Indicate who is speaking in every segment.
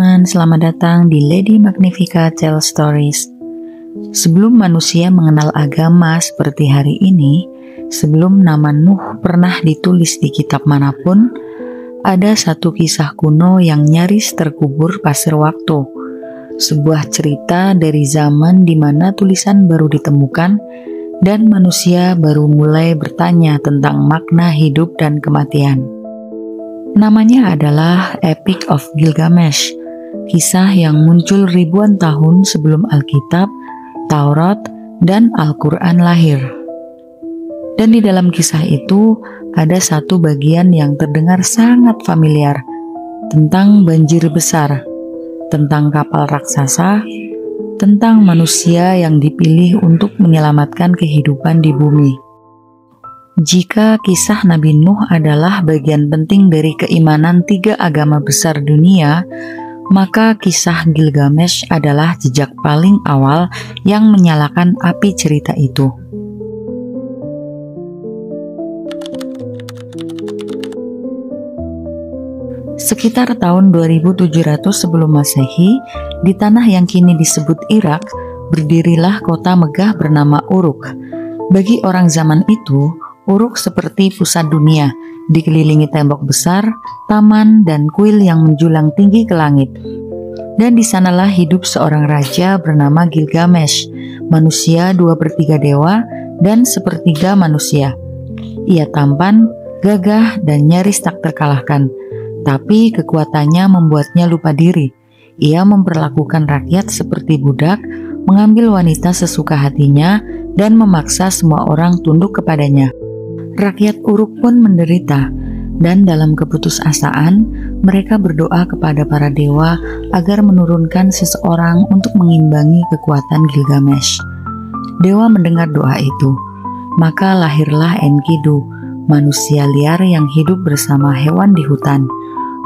Speaker 1: teman-teman, selamat datang di Lady Magnifica Tell Stories. Sebelum manusia mengenal agama seperti hari ini, sebelum nama Nuh pernah ditulis di kitab manapun, ada satu kisah kuno yang nyaris terkubur pasir waktu. Sebuah cerita dari zaman di mana tulisan baru ditemukan dan manusia baru mulai bertanya tentang makna hidup dan kematian. Namanya adalah Epic of Gilgamesh, kisah yang muncul ribuan tahun sebelum Alkitab, Taurat, dan Al-Quran lahir. Dan di dalam kisah itu ada satu bagian yang terdengar sangat familiar, tentang banjir besar, tentang kapal raksasa, tentang manusia yang dipilih untuk menyelamatkan kehidupan di bumi. Jika kisah Nabi Nuh adalah bagian penting dari keimanan 3 agama besar dunia, maka kisah Gilgamesh adalah jejak paling awal yang menyalakan api cerita itu. Sekitar tahun 2700 sebelum Masehi, di tanah yang kini disebut Irak, berdirilah kota megah bernama Uruk. Bagi orang zaman itu, Uruk seperti pusat dunia, dikelilingi tembok besar, taman, dan kuil yang menjulang tinggi ke langit. Dan di sanalah hidup seorang raja bernama Gilgamesh, manusia 2/3 dewa dan 1/3 manusia. Ia tampan, gagah, dan nyaris tak terkalahkan. Tapi kekuatannya membuatnya lupa diri. Ia memperlakukan rakyat seperti budak, mengambil wanita sesuka hatinya, dan memaksa semua orang tunduk kepadanya. Rakyat Uruk pun menderita, dan dalam keputusasaan, mereka berdoa kepada para dewa agar menurunkan seseorang untuk mengimbangi kekuatan Gilgamesh. Dewa mendengar doa itu, maka lahirlah Enkidu, manusia liar yang hidup bersama hewan di hutan.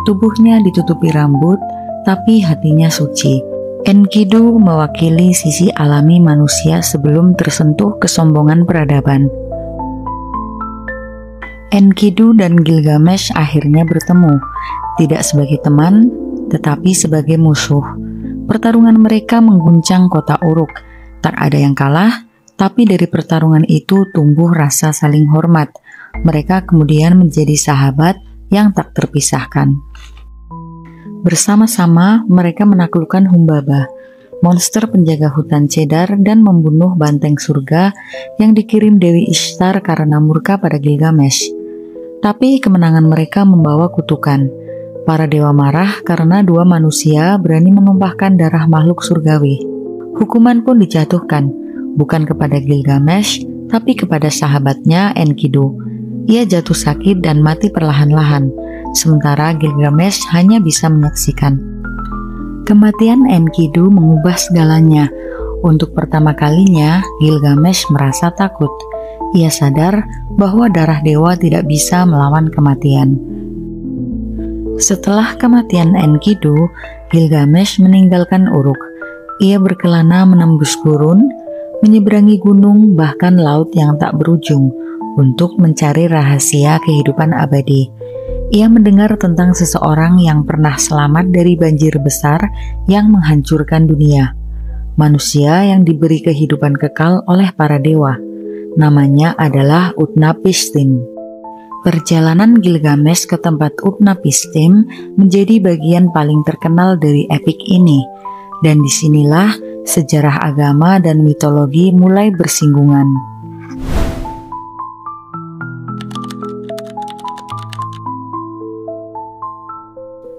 Speaker 1: Tubuhnya ditutupi rambut, tapi hatinya suci. Enkidu mewakili sisi alami manusia sebelum tersentuh kesombongan peradaban. Enkidu dan Gilgamesh akhirnya bertemu, tidak sebagai teman, tetapi sebagai musuh. Pertarungan mereka mengguncang kota Uruk. Tak ada yang kalah, tapi dari pertarungan itu tumbuh rasa saling hormat. Mereka kemudian menjadi sahabat yang tak terpisahkan. Bersama-sama mereka menaklukkan Humbaba, monster penjaga hutan cedar, dan membunuh banteng surga yang dikirim Dewi Ishtar karena murka pada Gilgamesh. Tapi kemenangan mereka membawa kutukan. Para dewa marah karena 2 manusia berani menumpahkan darah makhluk surgawi. Hukuman pun dijatuhkan, bukan kepada Gilgamesh, tapi kepada sahabatnya Enkidu. Ia jatuh sakit dan mati perlahan-lahan, sementara Gilgamesh hanya bisa menyaksikan. Kematian Enkidu mengubah segalanya. Untuk pertama kalinya, Gilgamesh merasa takut. Ia sadar bahwa darah dewa tidak bisa melawan kematian. Setelah kematian Enkidu, Gilgamesh meninggalkan Uruk. Ia berkelana menembus gurun, menyeberangi gunung, bahkan laut yang tak berujung, untuk mencari rahasia kehidupan abadi. Ia mendengar tentang seseorang yang pernah selamat dari banjir besar yang menghancurkan dunia. Manusia yang diberi kehidupan kekal oleh para dewa. Namanya adalah Utnapishtim. Perjalanan Gilgamesh ke tempat Utnapishtim menjadi bagian paling terkenal dari epik ini. Dan disinilah sejarah agama dan mitologi mulai bersinggungan.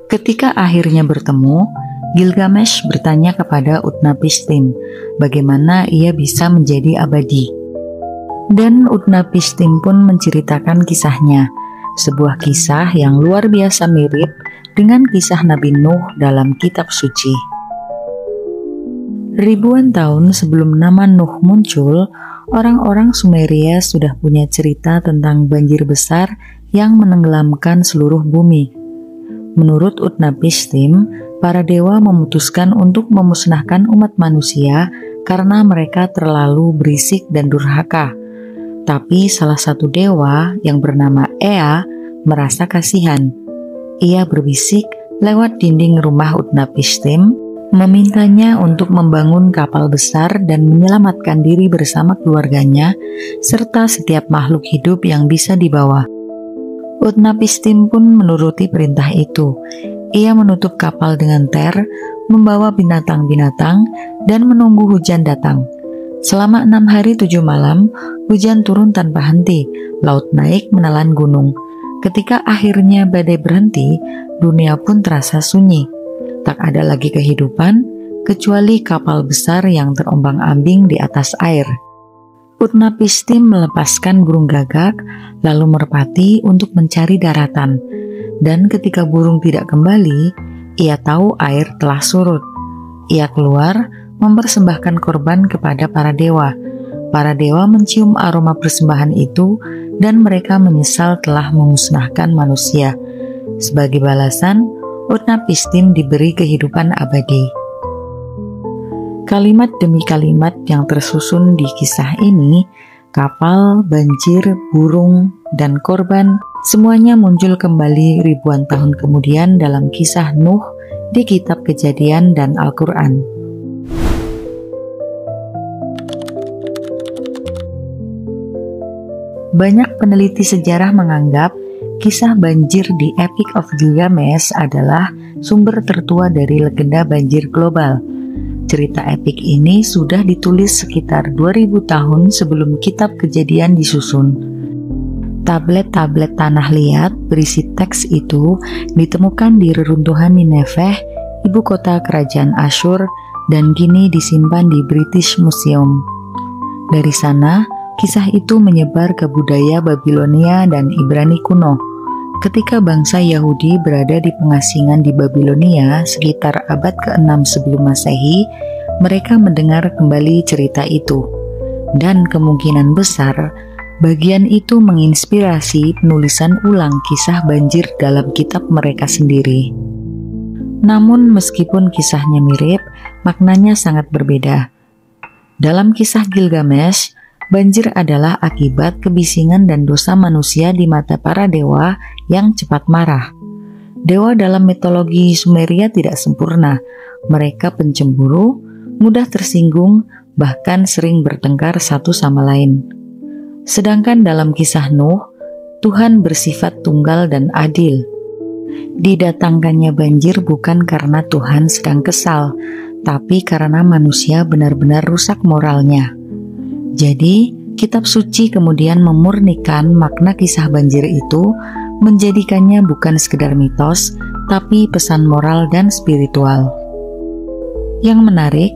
Speaker 1: Ketika akhirnya bertemu, Gilgamesh bertanya kepada Utnapishtim bagaimana ia bisa menjadi abadi. Dan Utnapishtim pun menceritakan kisahnya, sebuah kisah yang luar biasa mirip dengan kisah Nabi Nuh dalam kitab suci. Ribuan tahun sebelum nama Nuh muncul, orang-orang Sumeria sudah punya cerita tentang banjir besar yang menenggelamkan seluruh bumi. Menurut Utnapishtim, para dewa memutuskan untuk memusnahkan umat manusia karena mereka terlalu berisik dan durhaka. Tapi salah satu dewa yang bernama Ea merasa kasihan. Ia berbisik lewat dinding rumah Utnapishtim, memintanya untuk membangun kapal besar dan menyelamatkan diri bersama keluarganya serta setiap makhluk hidup yang bisa dibawa. Utnapishtim pun menuruti perintah itu. Ia menutup kapal dengan ter, membawa binatang-binatang, dan menunggu hujan datang. Selama 6 hari 7 malam, hujan turun tanpa henti, laut naik menelan gunung. Ketika akhirnya badai berhenti, dunia pun terasa sunyi. Tak ada lagi kehidupan, kecuali kapal besar yang terombang-ambing di atas air. Utnapishtim melepaskan burung gagak, lalu merpati untuk mencari daratan. Dan ketika burung tidak kembali, ia tahu air telah surut. Ia keluar, mempersembahkan korban kepada para dewa. Para dewa mencium aroma persembahan itu, dan mereka menyesal telah memusnahkan manusia. Sebagai balasan, Utnapishtim diberi kehidupan abadi. Kalimat demi kalimat yang tersusun di kisah ini, kapal, banjir, burung, dan korban, semuanya muncul kembali ribuan tahun kemudian dalam kisah Nuh di Kitab Kejadian dan Al-Quran. Banyak peneliti sejarah menganggap kisah banjir di Epic of Gilgamesh adalah sumber tertua dari legenda banjir global. Cerita epik ini sudah ditulis sekitar 2000 tahun sebelum Kitab Kejadian disusun. Tablet-tablet tanah liat berisi teks itu ditemukan di reruntuhan Nineveh, ibu kota kerajaan Asyur, dan kini disimpan di British Museum. Dari sana, kisah itu menyebar ke budaya Babilonia dan Ibrani kuno. Ketika bangsa Yahudi berada di pengasingan di Babilonia sekitar abad ke-6 sebelum Masehi, mereka mendengar kembali cerita itu. Dan kemungkinan besar, bagian itu menginspirasi penulisan ulang kisah banjir dalam kitab mereka sendiri. Namun meskipun kisahnya mirip, maknanya sangat berbeda. Dalam kisah Gilgamesh, banjir adalah akibat kebisingan dan dosa manusia di mata para dewa yang cepat marah. Dewa dalam mitologi Sumeria tidak sempurna. Mereka pencemburu, mudah tersinggung, bahkan sering bertengkar satu sama lain. Sedangkan dalam kisah Nuh, Tuhan bersifat tunggal dan adil. Didatangkannya banjir bukan karena Tuhan sedang kesal, tapi karena manusia benar-benar rusak moralnya. Jadi, kitab suci kemudian memurnikan makna kisah banjir itu, menjadikannya bukan sekedar mitos, tapi pesan moral dan spiritual. Yang menarik,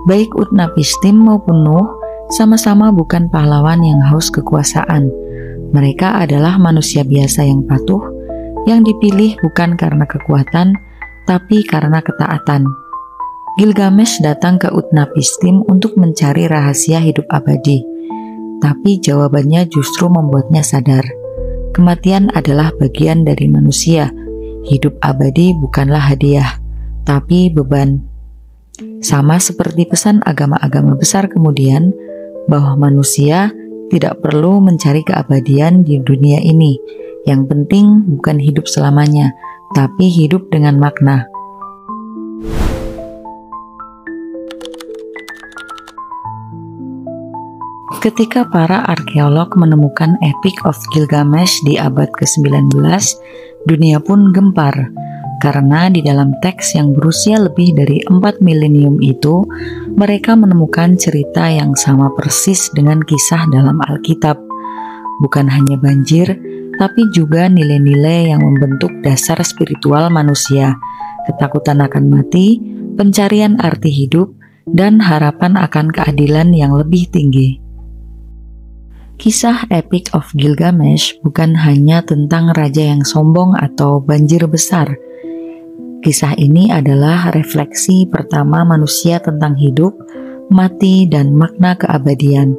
Speaker 1: baik Utnapishtim maupun Nuh sama-sama bukan pahlawan yang haus kekuasaan. Mereka adalah manusia biasa yang patuh, yang dipilih bukan karena kekuatan, tapi karena ketaatan. Gilgamesh datang ke Utnapishtim untuk mencari rahasia hidup abadi, tapi jawabannya justru membuatnya sadar. Kematian adalah bagian dari manusia. Hidup abadi bukanlah hadiah, tapi beban. Sama seperti pesan agama-agama besar kemudian, bahwa manusia tidak perlu mencari keabadian di dunia ini. Yang penting bukan hidup selamanya, tapi hidup dengan makna. Ketika para arkeolog menemukan Epic of Gilgamesh di abad ke-19, dunia pun gempar. Karena di dalam teks yang berusia lebih dari 4 milenium itu, mereka menemukan cerita yang sama persis dengan kisah dalam Alkitab. Bukan hanya banjir, tapi juga nilai-nilai yang membentuk dasar spiritual manusia, ketakutan akan mati, pencarian arti hidup, dan harapan akan keadilan yang lebih tinggi. Kisah Epic of Gilgamesh bukan hanya tentang raja yang sombong atau banjir besar. Kisah ini adalah refleksi pertama manusia tentang hidup, mati, dan makna keabadian.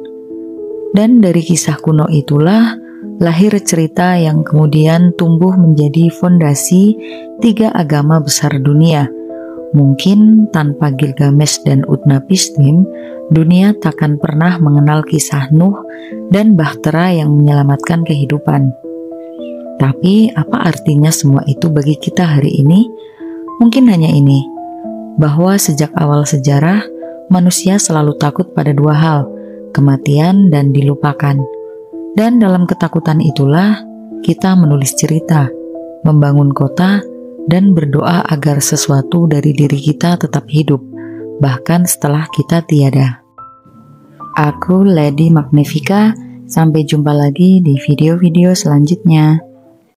Speaker 1: Dan dari kisah kuno itulah lahir cerita yang kemudian tumbuh menjadi fondasi 3 agama besar dunia. Mungkin tanpa Gilgamesh dan Utnapishtim, dunia takkan pernah mengenal kisah Nuh dan Bahtera yang menyelamatkan kehidupan. Tapi apa artinya semua itu bagi kita hari ini? Mungkin hanya ini, bahwa sejak awal sejarah, manusia selalu takut pada dua hal, kematian dan dilupakan. Dan dalam ketakutan itulah kita menulis cerita, membangun kota, dan berdoa agar sesuatu dari diri kita tetap hidup, bahkan setelah kita tiada. Aku Lady Magnifica, sampai jumpa lagi di video-video selanjutnya.